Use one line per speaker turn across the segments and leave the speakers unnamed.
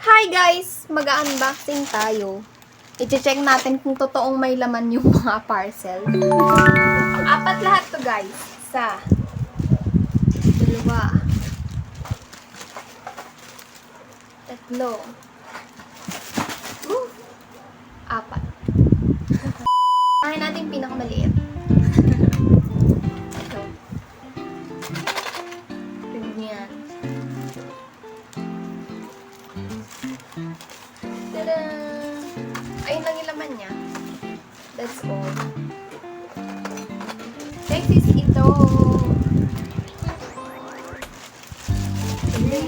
Hi guys! Mag-unboxing tayo. I-check natin kung totoong may laman yung mga parcel. Apat lahat to guys. Isa. Dalawa. Tatlo. Apat. Kain natin yung pinakamaliit. Ito. Ganyan. Tada! Ayun lang yung laman niya. That's all. Next is ito. Okay.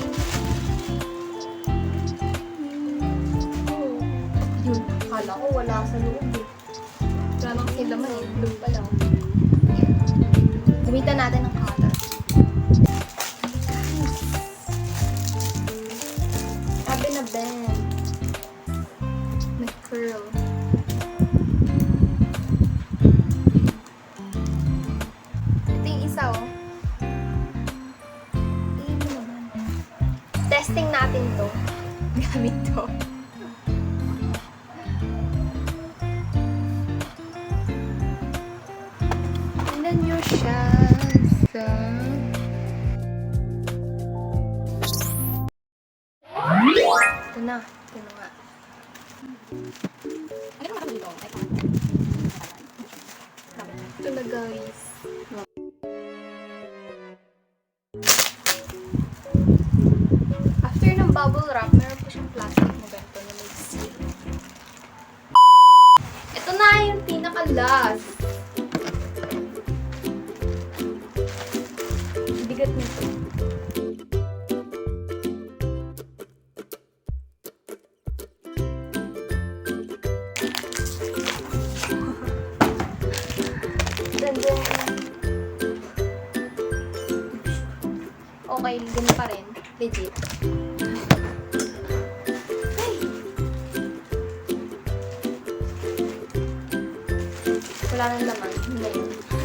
Oh. Yun. Akala ko wala sa loob eh. Wala lang yung laman eh. Blue pa lang. Yan. Gamitan natin ng color. Sabi na band. Curl. Ito yung isa oh. Testing natin to. Gamit to. Tingnan nyo siya sa... Ito na. Ito na nga. Ito na guys. After ng bubble wrap, meron po siyang plastic na ganito na may seal. Ito na yung pinaka-last. Bigat nito. Okay, din pa rin. Legit. Ay! Wala nang laman. Hindi.